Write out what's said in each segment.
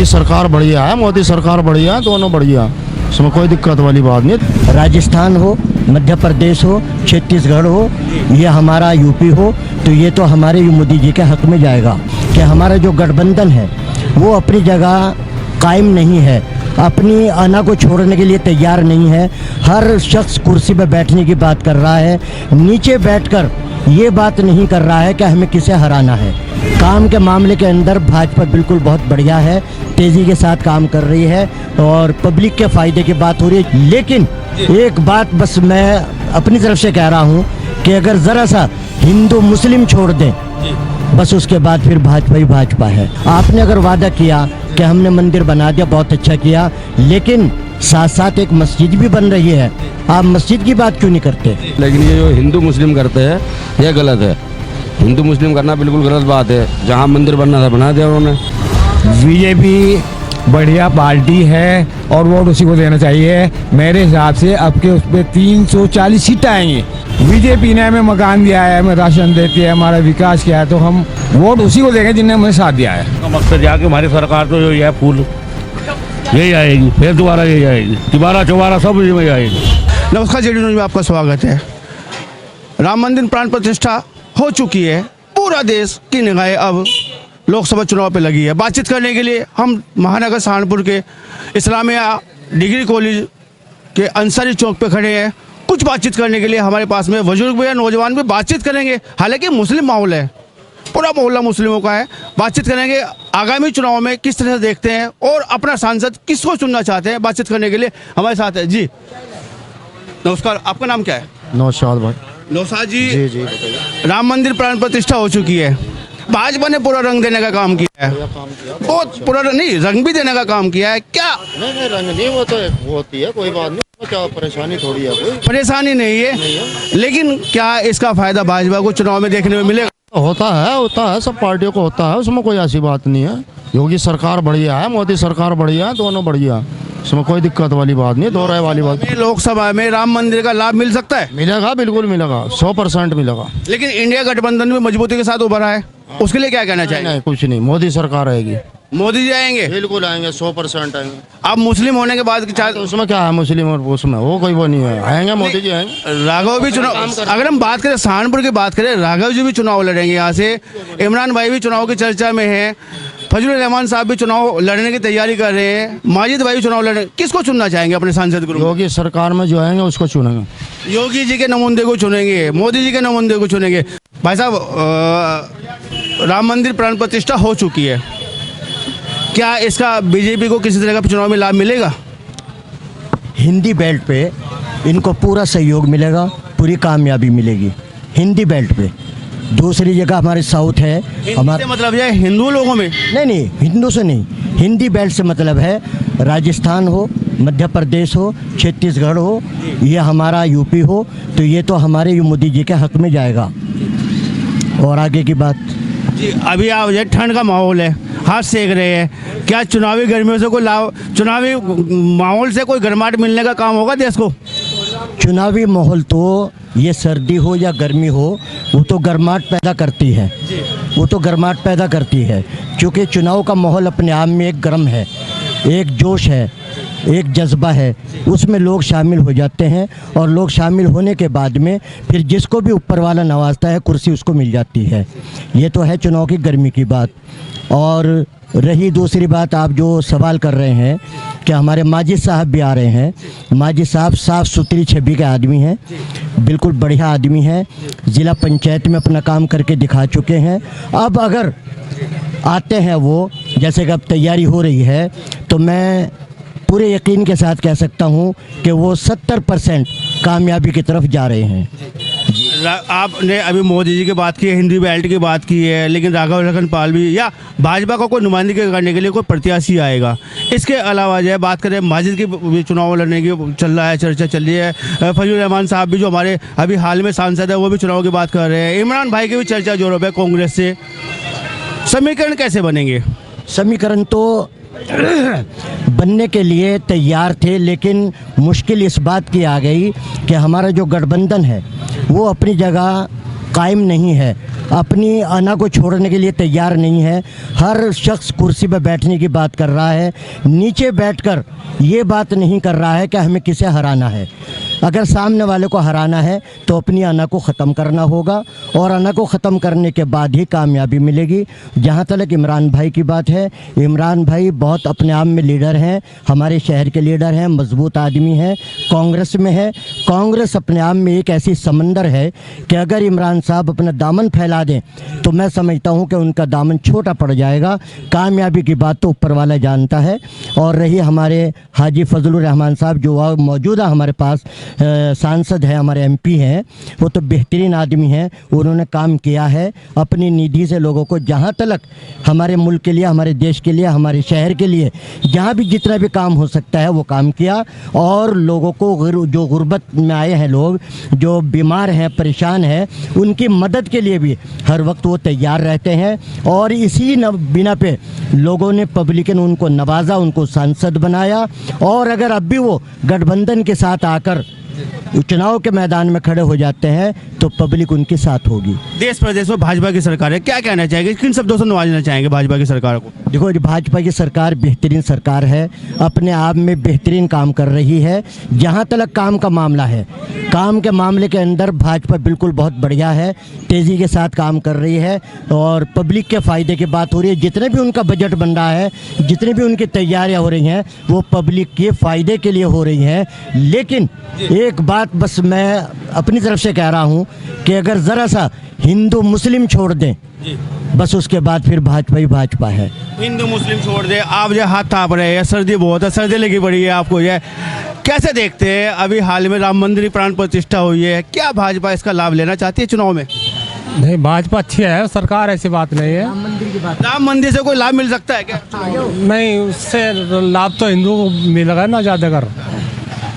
योगी सरकार बढ़िया है, मोदी सरकार बढ़िया है, दोनों बढ़िया, इसमें कोई दिक्कत वाली बात नहीं। राजस्थान हो, मध्य प्रदेश हो, छत्तीसगढ़ हो, ये हमारा यूपी हो, तो ये तो हमारे मोदी जी के हक में जाएगा कि हमारा जो गठबंधन है वो अपनी जगह कायम नहीं है, अपनी आना को छोड़ने के लिए तैयार नहीं है। हर शख्स कुर्सी पर बैठने की बात कर रहा है, नीचे बैठकर ये बात नहीं कर रहा है कि हमें किसे हराना है। काम के मामले के अंदर भाजपा बिल्कुल बहुत बढ़िया है, तेज़ी के साथ काम कर रही है और पब्लिक के फ़ायदे की बात हो रही है। लेकिन एक बात बस मैं अपनी तरफ से कह रहा हूँ कि अगर ज़रा सा हिंदू मुस्लिम छोड़ दें, बस उसके बाद फिर भाजपा ही भाजपा है। आपने अगर वादा किया कि हमने मंदिर बना दिया, बहुत अच्छा किया, लेकिन साथ साथ एक मस्जिद भी बन रही है, आप मस्जिद की बात क्यों नहीं करते? लेकिन ये जो हिंदू मुस्लिम करते हैं ये गलत है। हिंदू मुस्लिम करना बिल्कुल गलत बात है। जहाँ मंदिर बनना था बना दिया उन्होंने। बीजेपी बढ़िया पार्टी है और वोट उसी को देना चाहिए। मेरे हिसाब से अब के उस पर 340 सीटें आएंगी। बीजेपी ने हमें मकान दिया है, हमें राशन देती है, हमारा विकास किया है, तो हम वोट उसी को देंगे जिन्हें हमें साथ दिया है। मकसद यहाँ की हमारी सरकार तो यही है, फूल यही आएगी, फिर दोबारा यही आएगी, तिबारा चौबारा सब में आएगी। नमस्कार, जेडी न्यूज में आपका स्वागत है। राम मंदिर प्राण प्रतिष्ठा हो चुकी है, पूरा देश की निगाहें अब लोकसभा चुनाव पे लगी है। बातचीत करने के लिए हम महानगर सहारनपुर के इस्लामिया डिग्री कॉलेज के अंसारी चौक पे खड़े हैं। कुछ बातचीत करने के लिए हमारे पास में बुजुर्ग भी है, नौजवान भी बातचीत करेंगे। हालांकि मुस्लिम माहौल है, पूरा मोहल्ला मुस्लिमों का है। बातचीत करेंगे आगामी चुनाव में किस तरह से देखते हैं और अपना सांसद किसको चुनना चाहते हैं। बातचीत करने के लिए हमारे साथ है जी। नमस्कार, आपका नाम क्या है? नौशाद भाई। नौशाद जी, जी जी बताइए। राम मंदिर प्राण प्रतिष्ठा हो चुकी है, भाजपा ने पूरा रंग देने का काम किया है, बहुत पूरा नहीं रंग भी देने का काम किया है। क्या नहीं रंग नहीं, वो तो होती है, कोई बात नहीं, क्या परेशानी थोड़ी है, कोई परेशानी नहीं है, लेकिन क्या इसका फायदा भाजपा को चुनाव में देखने में मिलेगा? होता है, सब पार्टियों को होता है, उसमें कोई ऐसी बात नहीं है। योगी सरकार बढ़िया है, मोदी सरकार बढ़िया है, दोनों बढ़िया, इसमें कोई दिक्कत वाली बात नहीं, दो राय वाली बात। लोकसभा में राम मंदिर का लाभ मिल सकता है? मिलेगा, बिल्कुल मिलेगा, 100% मिलेगा। लेकिन इंडिया गठबंधन में मजबूती के साथ उभरा है, उसके लिए क्या कहना चाहिए? नहीं कुछ नहीं, मोदी सरकार आएगी, मोदी जी आएंगे, बिल्कुल आएंगे, 100% आएंगे। आप मुस्लिम होने के बाद तो उसमें क्या है, मुस्लिम और उसमें वो कोई वो नहीं है, आएंगे मोदी जी आएंगे। राघव भी चुनाव, अगर हम बात करें सहारनपुर की बात करें, राघव जी भी चुनाव लड़ेंगे यहाँ से, इमरान भाई भी चुनाव की चर्चा में है, फजलुर रहमान साहब भी चुनाव लड़ने की तैयारी कर रहे हैं, माजिद भाई चुनाव लड़ने। किसको चुनना चाहेंगे अपने सांसद ग्रुप? योगी सरकार में जो आएंगे उसको चुनेंगे, योगी जी के नुमाइंदे को चुनेंगे, मोदी जी के नुमाइंदे को चुनेंगे। भाई साहब, राम मंदिर प्राण प्रतिष्ठा हो चुकी है, क्या इसका बीजेपी को किसी तरह का चुनाव में लाभ मिलेगा? हिंदी बेल्ट पे इनको पूरा सहयोग मिलेगा, पूरी कामयाबी मिलेगी हिंदी बेल्ट पे। दूसरी जगह हमारे साउथ है, हमारे मतलब यह हिंदू लोगों में नहीं हिंदू से नहीं, हिंदी बेल्ट से मतलब है राजस्थान हो, मध्य प्रदेश हो, छत्तीसगढ़ हो, ये हमारा यूपी हो, तो ये तो हमारे मोदी जी के हक में जाएगा। और आगे की बात जी, अभी आप ये ठंड का माहौल है, हाथ सेक रहे हैं, क्या चुनावी गर्मियों से कोई लाभ, चुनावी माहौल से कोई गर्माहट मिलने का काम होगा देश को? चुनावी माहौल तो ये सर्दी हो या गर्मी हो, वो तो गर्माहट पैदा करती है, वो तो गर्माहट पैदा करती है, क्योंकि चुनाव का माहौल अपने आप में एक गर्म है, एक जोश है, एक जज्बा है, उसमें लोग शामिल हो जाते हैं और लोग शामिल होने के बाद में फिर जिसको भी ऊपर वाला नवाजता है कुर्सी उसको मिल जाती है। ये तो है चुनाव की गर्मी की बात। और रही दूसरी बात, आप जो सवाल कर रहे हैं कि हमारे माजिद साहब भी आ रहे हैं, माजिद साहब साफ़ सुथरी छवि के आदमी हैं, बिल्कुल बढ़िया आदमी हैं, ज़िला पंचायत में अपना काम करके दिखा चुके हैं। अब अगर आते हैं वो, जैसे कि अब तैयारी हो रही है, तो मैं पूरे यकीन के साथ कह सकता हूं कि वो 70% कामयाबी की तरफ जा रहे हैं। आपने अभी मोदी जी की बात की है, हिंदी बेल्ट की बात की है, लेकिन राघव लखन पाल भी या भाजपा को कोई नुमाइंदगी करने के लिए कोई प्रत्याशी आएगा। इसके अलावा जो है बात करें माजिद की भी चुनाव लड़ने की चल रहा है, चर्चा चल रही है, फजलुर रहमान साहब भी जो हमारे अभी हाल में सांसद है वो भी चुनाव की बात कर रहे हैं, इमरान भाई की भी चर्चा जोरों पर कांग्रेस से। समीकरण कैसे बनेंगे? समीकरण तो बनने के लिए तैयार थे, लेकिन मुश्किल इस बात की आ गई कि हमारा जो गठबंधन है वो अपनी जगह कायम नहीं है, अपनी अना को छोड़ने के लिए तैयार नहीं है। हर शख्स कुर्सी पर बैठने की बात कर रहा है, नीचे बैठकर ये बात नहीं कर रहा है कि हमें किसे हराना है। अगर सामने वाले को हराना है तो अपनी अना को ख़त्म करना होगा, और अना को ख़त्म करने के बाद ही कामयाबी मिलेगी। जहाँ तक इमरान भाई की बात है, इमरान भाई बहुत अपने आप में लीडर हैं, हमारे शहर के लीडर हैं, मजबूत आदमी हैं, कांग्रेस में है। कांग्रेस अपने आप में एक ऐसी समंदर है कि अगर इमरान साहब अपना दामन फैला दें तो मैं समझता हूँ कि उनका दामन छोटा पड़ जाएगा। कामयाबी की बात तो ऊपर वाला जानता है। और रही हमारे हाजी फजलुर रहमान साहब जो मौजूदा हमारे पास सांसद है, हमारे एमपी हैं, वो तो बेहतरीन आदमी हैं। उन्होंने काम किया है अपनी निधि से लोगों को, जहाँ तक हमारे मुल्क के लिए, हमारे देश के लिए, हमारे शहर के लिए जहाँ भी जितना भी काम हो सकता है वो काम किया। और लोगों को जो गुर्बत में आए हैं लोग, जो बीमार हैं, परेशान हैं, उनकी मदद के लिए भी हर वक्त वो तैयार रहते हैं। और इसी बिना पे लोगों ने, पब्लिक ने उनको नवाजा, उनको सांसद बनाया। और अगर अब भी वो गठबंधन के साथ आकर चुनाव के मैदान में खड़े हो जाते हैं तो पब्लिक उनके साथ होगी। देश प्रदेश में भाजपा की सरकार है, क्या कहना चाहेंगे, किन शब्दों से नवाजना चाहेंगे भाजपा की सरकार को? देखो, भाजपा की सरकार बेहतरीन सरकार है, अपने आप में बेहतरीन काम कर रही है। जहाँ तक काम का मामला है, काम के मामले के अंदर भाजपा बिल्कुल बहुत बढ़िया है, तेज़ी के साथ काम कर रही है और पब्लिक के फ़ायदे की बात हो रही है। जितने भी उनका बजट बन रहा है, जितनी भी उनकी तैयारियाँ हो रही हैं, वो पब्लिक के फ़ायदे के लिए हो रही हैं। लेकिन एक बात बस मैं अपनी तरफ से कह रहा हूँ कि अगर ज़रा सा हिंदू मुस्लिम छोड़ दें, बस उसके बाद फिर भाजपा ही भाजपा है। हिंदू मुस्लिम छोड़ दे, आप जो हाथ थाप रहे हैं, सर्दी बहुत है, सर्दी लगी पड़ी है आपको, ये कैसे देखते हैं? अभी हाल में राम मंदिर की प्राण प्रतिष्ठा हुई है, क्या भाजपा इसका लाभ लेना चाहती है चुनाव में? नहीं, भाजपा अच्छी है, सरकार ऐसी बात नहीं है। राम मंदिर से कोई लाभ मिल सकता है क्या? नहीं, उससे लाभ तो हिंदू को मिलेगा ना ज़्यादातर।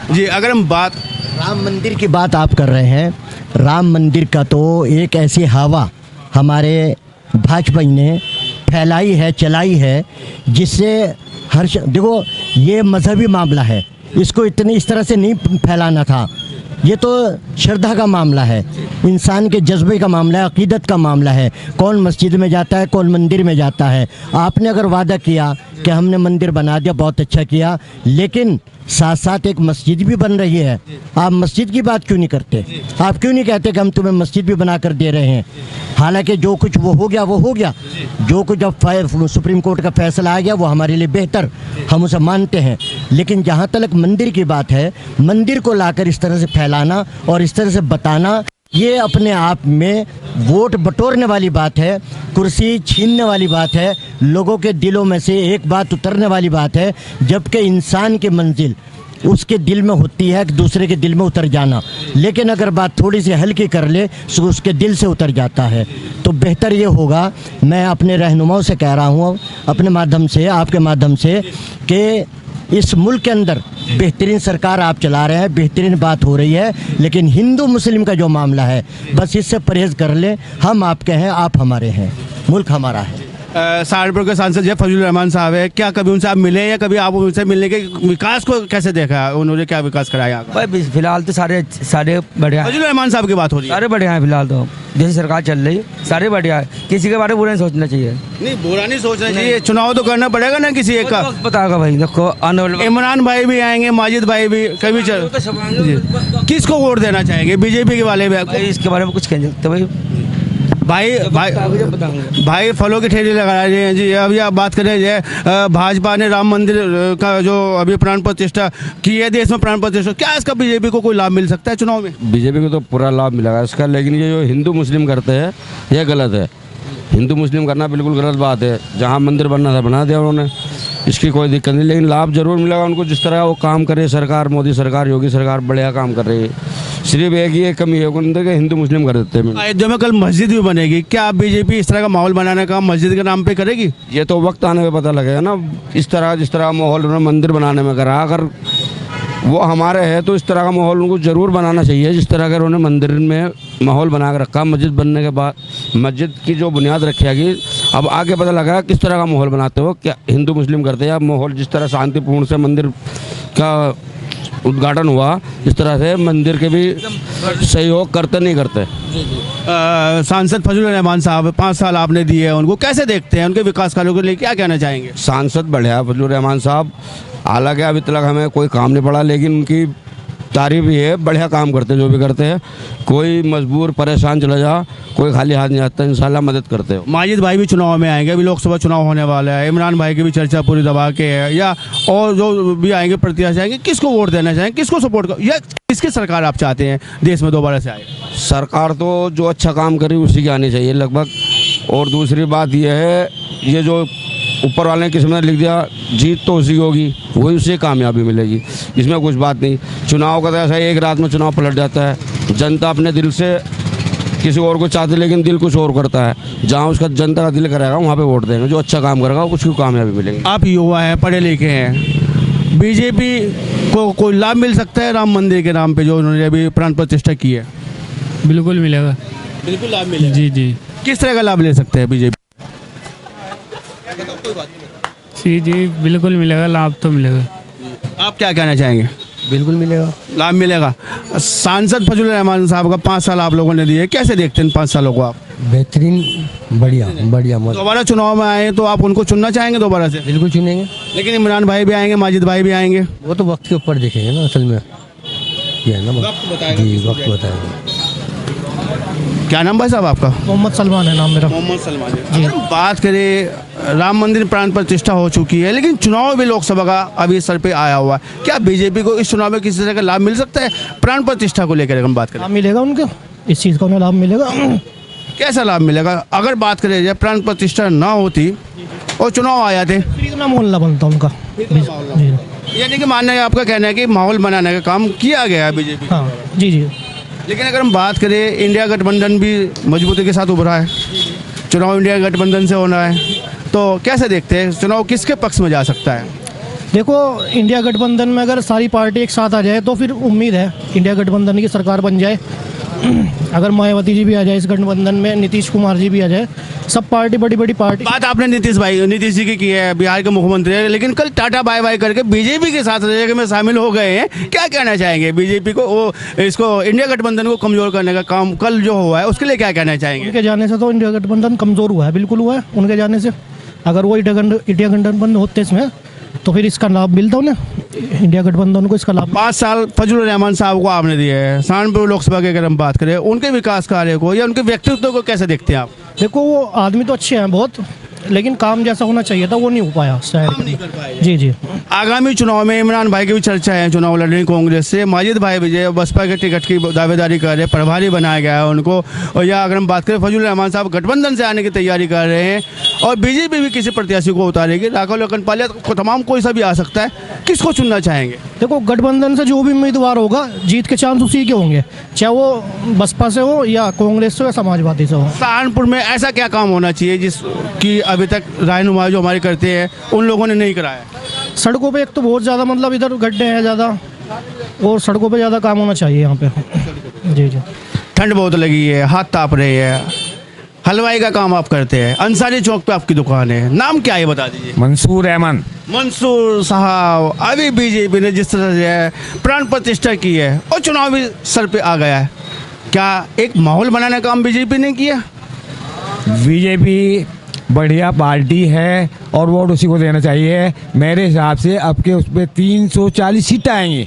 जी, अगर हम बात राम मंदिर की बात आप कर रहे हैं, राम मंदिर का तो एक ऐसी हवा हमारे भाजपा ने फैलाई है, चलाई है, जिससे देखो, ये मजहबी मामला है, इसको इस तरह से नहीं फैलाना था। ये तो श्रद्धा का मामला है, इंसान के जज्बे का मामला है, अकीदत का मामला है। कौन मस्जिद में जाता है, कौन मंदिर में जाता है। आपने अगर वादा किया कि हमने मंदिर बना दिया, बहुत अच्छा किया, लेकिन साथ साथ एक मस्जिद भी बन रही है। आप मस्जिद की बात क्यों नहीं करते? आप क्यों नहीं कहते कि हम तुम्हें मस्जिद भी बना कर दे रहे हैं? हालांकि जो कुछ वो हो गया वो हो गया, जो कुछ अब सुप्रीम कोर्ट का फैसला आ गया वो हमारे लिए बेहतर, हम उसे मानते हैं। लेकिन जहाँ तक मंदिर की बात है, मंदिर को लाकर इस तरह से फैलाना और इस तरह से बताना, ये अपने आप में वोट बटोरने वाली बात है, कुर्सी छीनने वाली बात है, लोगों के दिलों में से एक बात उतरने वाली बात है। जबकि इंसान की मंजिल उसके दिल में होती है कि दूसरे के दिल में उतर जाना, लेकिन अगर बात थोड़ी सी हल्की कर ले तो उसके दिल से उतर जाता है। तो बेहतर ये होगा, मैं अपने रहनुमाओं से कह रहा हूँ, अपने माध्यम से, आपके माध्यम से, कि इस मुल्क के अंदर बेहतरीन सरकार आप चला रहे हैं, बेहतरीन बात हो रही है, लेकिन हिंदू मुस्लिम का जो मामला है, बस इससे परहेज़ कर लें। हम आपके हैं, आप हमारे हैं, मुल्क हमारा है। सहारनपुर के सांसद जो फजलुर रहमान साहब है, क्या कभी उनसे आप मिले या कभी आप उनसे मिलने के विकास को कैसे देखा, उन्होंने क्या विकास कराया? भाई फिलहाल तो सारे बढ़िया है। फजलुर रहमान साहब की बात हो रही है, सारे बढ़िया हैं फिलहाल तो, जैसे सरकार चल रही है सारे बढ़िया है, किसी के बारे में बुरा नहीं सोचना चाहिए। नहीं, बुरा नहीं सोचना चाहिए, चुनाव तो करना पड़ेगा ना किसी एक का। बताएगा भाई, देखो आने वाले इमरान भाई भी आएंगे, माजिद भाई भी, कभी चल किसको वोट देना चाहेंगे? बीजेपी के वाले भी? इसके बारे में कुछ कह सकते भाई। भाई फलों की ठेली लगा रहे हैं जी। अभी आप बात करें जो भाजपा ने राम मंदिर का जो अभी प्राण प्रतिष्ठा की है, देश में प्राण प्रतिष्ठा, क्या इसका बीजेपी को कोई लाभ मिल सकता है चुनाव में? बीजेपी को तो पूरा लाभ मिलेगा इसका, लेकिन ये जो हिंदू मुस्लिम करते हैं ये गलत है। हिंदू मुस्लिम करना बिल्कुल गलत बात है। जहाँ मंदिर बनना था बना दिया उन्होंने, इसकी कोई दिक्कत नहीं, लेकिन लाभ जरूर मिलेगा उनको। जिस तरह वो काम करे सरकार, मोदी सरकार, योगी सरकार बढ़िया काम कर रही है। सिर्फ एक ही कमी है उनके, हिंदू मुस्लिम कर देते हैं। अयोध्या में कल मस्जिद भी बनेगी, क्या बीजेपी इस तरह का माहौल बनाने का मस्जिद के नाम पे करेगी? ये तो वक्त आने पे पता लगेगा ना। इस तरह जिस तरह माहौल उन्होंने मंदिर बनाने में करा, अगर वो हमारे हैं तो इस तरह का माहौल उनको ज़रूर बनाना चाहिए। जिस तरह का उन्होंने मंदिर में माहौल बना के रखा, मस्जिद बनने के बाद मस्जिद की जो बुनियाद रखी गई, अब आगे पता लगा किस तरह का माहौल बनाते हो, क्या हिंदू मुस्लिम करते हैं। अब माहौल जिस तरह शांतिपूर्ण से मंदिर का उद्घाटन हुआ, इस तरह से मंदिर के भी सहयोग करते नहीं करते। सांसद फजलुर रहमान साहब 5 साल आपने दिए हैं उनको, कैसे देखते हैं उनके विकास कार्यों के लिए, क्या कहना चाहेंगे? सांसद बढ़िया फजलुर रहमान साहब, हालांकि अभी तक हमें कोई काम नहीं पड़ा, लेकिन उनकी तारीफ ही है, बढ़िया काम करते हैं जो भी करते हैं। कोई मजबूर परेशान चला जा, कोई खाली हाथ नहीं आता, इंशाल्लाह मदद करते हो। माजिद भाई भी चुनाव में आएंगे, अभी लोकसभा चुनाव होने वाला है, इमरान भाई की भी चर्चा पूरी दबा के है, या और जो भी आएंगे प्रत्याशी आएंगे, किसको वोट देना चाहेंगे, किसको सपोर्ट कर, या किसकी सरकार आप चाहते हैं देश में दोबारा से आए? सरकार तो जो अच्छा काम करी उसी की आनी चाहिए लगभग। और दूसरी बात यह है, ये जो ऊपर वाले ने किस्मत लिख दिया, जीत तो उसी की होगी, वही उसे कामयाबी मिलेगी, इसमें कुछ बात नहीं। चुनाव का तो ऐसा है, एक रात में चुनाव पलट जाता है। जनता अपने दिल से किसी और को चाहती, लेकिन दिल कुछ और करता है। जहाँ उसका जनता का दिल करेगा वहाँ पे वोट देंगे, जो अच्छा काम करेगा उसको कामयाबी मिलेगी। आप युवा हैं, पढ़े लिखे हैं, बीजेपी को कोई लाभ मिल सकता है राम मंदिर के नाम पे जो उन्होंने अभी प्राण प्रतिष्ठा की है? बिल्कुल मिलेगा। बिल्कुल लाभ मिलेगा। जी जी किस तरह का लाभ ले सकते हैं बीजेपी? जी बिल्कुल मिलेगा, लाभ तो मिलेगा। आप क्या कहना चाहेंगे? बिल्कुल मिलेगा। लाभ मिलेगा। सांसद फजलुर रहमान साहब का 5 साल आप लोगों ने दिए, कैसे देखते हैं 5 सालों को आप? बेहतरीन, बढ़िया बढ़िया मत। दोबारा चुनाव में आए तो आप उनको चुनना चाहेंगे दोबारा से? बिल्कुल चुनेंगे। लेकिन इमरान भाई भी आएंगे, माजिद भाई भी आएंगे। वो तो वक्त के ऊपर देखेंगे ना, असल में ये है ना, वक्त बताएगा। जी वक्त बताएगा। क्या नाम भाई साहब आपका? मोहम्मद सलमान है नाम मेरा। मोहम्मद सलमान। अगर हम बात करें, राम मंदिर प्राण प्रतिष्ठा हो चुकी है, लेकिन चुनाव भी लोकसभा का अभी सर पे आया हुआ है, क्या बीजेपी को इस चुनाव में किसी तरह का लाभ मिल सकता है? प्राण प्रतिष्ठा को लेकर हम बात करें, लाभ मिलेगा उनको, इस चीज़ का उन्हें लाभ मिलेगा। कैसा लाभ मिलेगा? अगर बात करें जब प्राण प्रतिष्ठा ना होती और चुनाव आ जाते, कितना मोहल्ला बनता उनका। जी यानी कि मानना है, आपका कहना है कि माहौल बनाने का काम किया गया है बीजेपी। हाँ जी जी। लेकिन अगर हम बात करें, इंडिया गठबंधन भी मजबूती के साथ उभरा है, चुनाव इंडिया गठबंधन से होना है, तो कैसे देखते हैं चुनाव किसके पक्ष में जा सकता है? देखो, इंडिया गठबंधन में अगर सारी पार्टी एक साथ आ जाए तो फिर उम्मीद है इंडिया गठबंधन की सरकार बन जाए। अगर मायावती जी भी आ जाए इस गठबंधन में, नीतीश कुमार जी भी आ जाए, सब पार्टी बड़ी बड़ी पार्टी। बात आपने नीतीश जी की है, बिहार के मुख्यमंत्री है, लेकिन कल टाटा बाय बाय करके बीजेपी के साथ में शामिल हो गए हैं। क्या कहना चाहेंगे बीजेपी को, वो इसको इंडिया गठबंधन को कमजोर करने का काम कल जो हुआ है उसके लिए क्या कहना चाहेंगे? उनके जाने से तो इंडिया गठबंधन कमजोर हुआ है, बिल्कुल हुआ है उनके जाने से। अगर वो इंडिया गठबंधन होते इसमें तो फिर इसका लाभ मिलता उन्हें, इंडिया गठबंधन को इसका लाभ। 5 साल फजलुर रहमान साहब को आपने दिए है, सहारनपुर लोकसभा की अगर हम बात करें, उनके विकास कार्य को या उनके व्यक्तित्व को कैसे देखते हैं आप? देखो, वो आदमी तो अच्छे हैं बहुत, लेकिन काम जैसा होना चाहिए था वो नहीं हो पाया शायद। जी जी। आगामी चुनाव में इमरान भाई की भी चर्चा है, चुनाव लड़ने कांग्रेस से, माजिद भाई विजय बसपा के टिकट की दावेदारी कर रहे हैं, प्रभारी बनाया गया है उनको। और या अगर हम बात करें, फजलुर रहमान साहब गठबंधन से आने की तैयारी कर रहे हैं, और बीजेपी भी किसी प्रत्याशी को उतारेगी, राघव लखनपाल को तमाम कोई सा भी आ सकता है। किसको चुनना चाहेंगे? देखो, गठबंधन से जो भी उम्मीदवार होगा जीत के चांस उसी के होंगे, चाहे वो बसपा से हो या कांग्रेस से हो या समाजवादी से हो। सहारनपुर में ऐसा क्या काम होना चाहिए जिसकी अभी तक रहनुमाई जो हमारे करते हैं उन लोगों ने नहीं कराया? सड़कों पे एक तो बहुत ज़्यादा, मतलब इधर गड्ढे हैं ज़्यादा, और सड़कों पे ज़्यादा काम होना चाहिए यहाँ पे। जी जी। ठंड बहुत लगी है, हाथ ताप रहे हैं, हलवाई का काम आप करते हैं, अंसारी चौक पे आपकी दुकान है, नाम क्या है बता दीजिए? मंसूर अहमद। मंसूर साहब, अभी बीजेपी ने जिस तरह से प्राण प्रतिष्ठा की है और चुनाव भी सर पे आ गया है, क्या एक माहौल बनाने का काम बीजेपी ने किया? बीजेपी बढ़िया पार्टी है और वोट उसी को देना चाहिए। मेरे हिसाब से अब के उस पर 340 सीटें आएंगी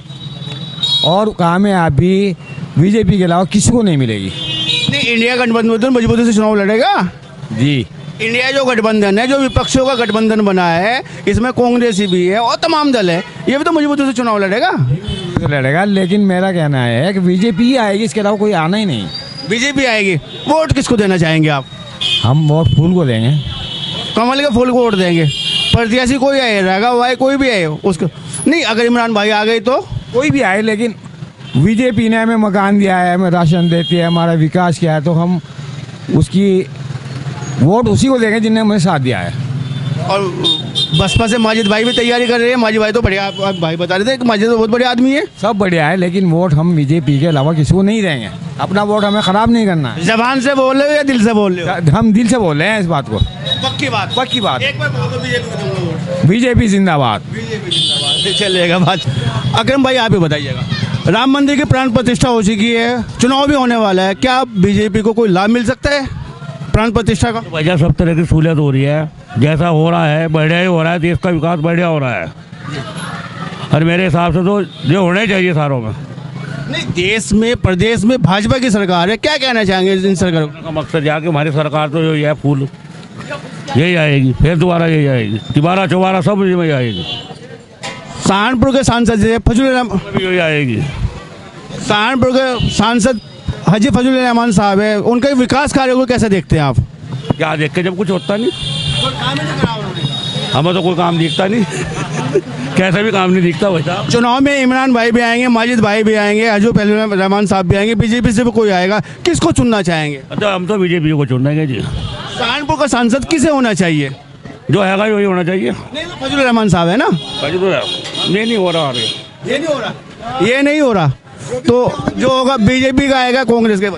और कामयाबी बीजेपी के अलावा किसी को नहीं मिलेगी। नहीं, इंडिया गठबंधन मजबूती से चुनाव लड़ेगा जी। इंडिया जो गठबंधन है, जो विपक्षियों का गठबंधन बना है, इसमें कांग्रेस भी है और तमाम दल है, ये भी तो मजबूती से चुनाव लड़ेगा। लड़ेगा, लेकिन मेरा कहना है कि बीजेपी ही आएगी, इसके अलावा कोई आना ही नहीं। बीजेपी आएगी। वोट किसको देना चाहेंगे आप? हम वोट फूल को देंगे, कमल के फूल को वोट देंगे। प्रत्याशी कोई आए, राघव भाई कोई भी आए उसको नहीं, अगर इमरान भाई आ गए तो कोई भी आए, लेकिन बीजेपी ने हमें मकान दिया है, हमें राशन देती है, हमारा विकास किया है, तो हम उसकी वोट उसी को देंगे जिन्हें हमें साथ दिया है। और बसपा से माजिद भाई भी तैयारी कर रहे हैं। माजिद भाई तो बढ़िया, आप भाई बता रहे थे कि माजिद तो बहुत बड़े आदमी है। सब बढ़िया है, लेकिन वोट हम बीजेपी के अलावा किसी को नहीं देंगे। अपना वोट हमें ख़राब नहीं करना है। जबान से बोल रहे हो या दिल से बोल रहे हो? हम दिल से बोल रहे हैं इस बात को। पक्की बात, पक्की बात। एक बार बोल दो बीजेपी को दूंगा वोट। बीजेपी जिंदाबाद। बीजेपी जिंदाबाद। चलेगा बात। अकरम भाई आप ही बताइएगा, राम मंदिर की प्राण प्रतिष्ठा हो चुकी है, चुनाव भी होने वाला है, क्या बीजेपी को कोई लाभ मिल सकता है प्राण प्रतिष्ठा का? वजह सब तरह की सहूलियत हो रही है, जैसा हो रहा है बढ़िया ही हो रहा है, देश का विकास बढ़िया हो रहा है। और मेरे हिसाब से तो जो होने चाहिए सारों में। नहीं, देश में प्रदेश में भाजपा की सरकार है, क्या कहना चाहेंगे इन सरकार को? का मकसद यह कि हमारी सरकार तो जो है फूल यही आएगी, फिर दोबारा यही आएगी, तिबारा चौबारा सब में आएगी। सहारनपुर के सांसद यही आएगी। सहारनपुर के सांसद हाजी फजल रहमान साहब है, उनके विकास कार्यों को कैसे देखते हैं आप? क्या देख के जब कुछ होता नहीं, हमें तो कोई काम दिखता नहीं कैसे भी काम नहीं दिखता वैसा। चुनाव में इमरान भाई भी आएंगे, माजिद भाई भी आएंगे, हाजी फजल रहमान साहब भी आएंगे, बीजेपी से भी कोई आएगा, किसको चुनना चाहेंगे? अच्छा, हम तो बीजेपी को चुनेंगे जी। सहारनपुर का सांसद किसे होना चाहिए? जो है वही होना चाहिए। नहीं, फजल रहमान साहब है ना। नहीं हो रहा, ये नहीं हो रहा, ये नहीं हो रहा, तो जो होगा बीजेपी का आएगा, कांग्रेस के?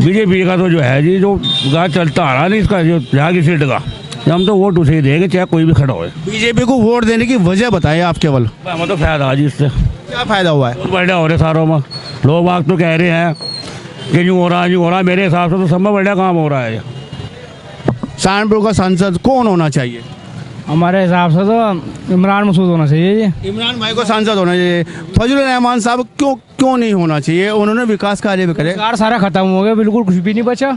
बीजेपी का तो जो है जी, जो गाँव चलता आ रहा नहीं इसका, जो यहाँ की सीट का, हम तो वोट उसे ही देंगे चाहे कोई भी खड़ा हो। बीजेपी को वोट देने की वजह बताएं आप केवल। हमें तो फायदा है जी इससे। क्या फायदा हुआ है? बहुत बढ़िया हो रहे सारों में, लोग बाग तो कह रहे हैं कि यूँ हो रहा यूँ हो रहा, मेरे हिसाब से तो सब में बढ़िया काम हो रहा है। सहारनपुर का सांसद कौन होना चाहिए? हमारे हिसाब से तो इमरान मसूद होना चाहिए जी। इमरान भाई को सांसद होना चाहिए। फजल रहमान साहब क्यों नहीं होना चाहिए? उन्होंने विकास कार्य भी करे। कार सारा खत्म हो गया, बिल्कुल कुछ भी नहीं बचा।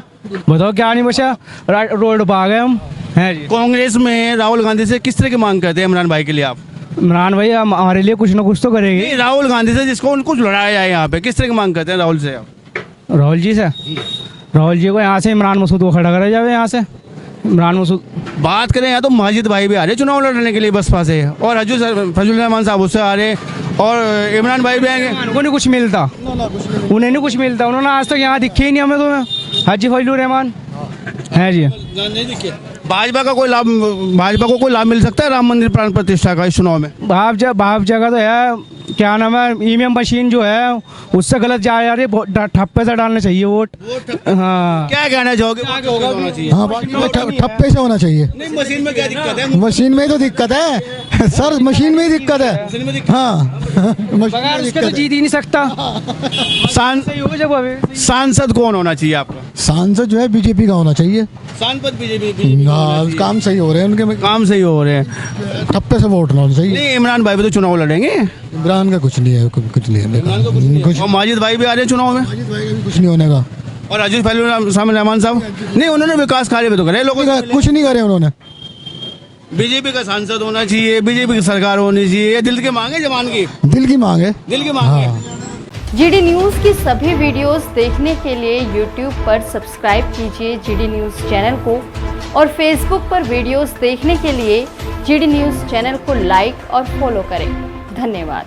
बताओ क्या नहीं बचा, रोड पर आ गए हम हैं जी। कांग्रेस में राहुल गांधी से किस तरह की मांग करते हैं इमरान भाई के लिए आप? इमरान भाई हमारे लिए कुछ ना कुछ तो करेंगे। नहीं, राहुल गांधी से जिसको उनको लड़ाया जाए यहाँ पे, किस तरह की मांग करते हैं राहुल से आप? राहुल जी से, राहुल जी को यहाँ से इमरान मसूद को खड़ा करा जाए। यहाँ से इमरान मसूद बात करें यहाँ तो माजिद भाई भी आ रहे चुनाव लड़ने के लिए बसपा से, और फजल रहमान साहब उससे आ रहे, और इमरान भाई भी आएंगे। उनको नहीं कुछ मिलता, उन्हें नहीं कुछ मिलता, उन्होंने आज तक यहाँ दिखे ही नहीं हमें। तो हाजी फजल रहमान है जी। भाजपा को कोई लाभ मिल सकता है राम मंदिर प्राण प्रतिष्ठा का इस चुनाव में? भाव जगह तो है, क्या नाम है, ईवीएम मशीन जो है उससे गलत जा रही है, ठप्पे से डालना चाहिए वोट। हाँ, क्या कहना चाहोगे? होना चाहिए। हाँ, ठप्पे से होना चाहिए। नहीं, मशीन में क्या दिक्कत है? मशीन में तो दिक्कत है सर, मशीन में ही दिक्कत है। हाँ, बगैर उसके तो जीत ही नहीं सकता। सांसद कौन होना चाहिए आपका? सांसद जो है बीजेपी का होना चाहिए। सांसद बीजेपी काम सही हो रहे हैं उनके, काम सही हो रहे हैं, ठप्पे से वोट होना चाहिए। नहीं, इमरान भाई भी तो चुनाव लड़ेंगे। इमरान का कुछ नहीं है, कुछ नहीं है, कुछ और माजिद भाई भी आ रहे हैं चुनाव में, कुछ नहीं होने का। और हाजी फजल रहमान साहब नहीं, उन्होंने विकास कार्य भी तो करे, लोगों का कुछ नहीं करे उन्होंने। बीजेपी का सांसद होना चाहिए, बीजेपी की सरकार होनी चाहिए, ये दिल की मांग है जवान की? दिल की मांग है, दिल की मांग है। जीडी न्यूज़ की सभी वीडियोस देखने के लिए यूट्यूब पर सब्सक्राइब कीजिए जीडी न्यूज़ चैनल को, और फेसबुक पर वीडियोस देखने के लिए जीडी न्यूज़ चैनल को लाइक और फॉलो करें। धन्यवाद।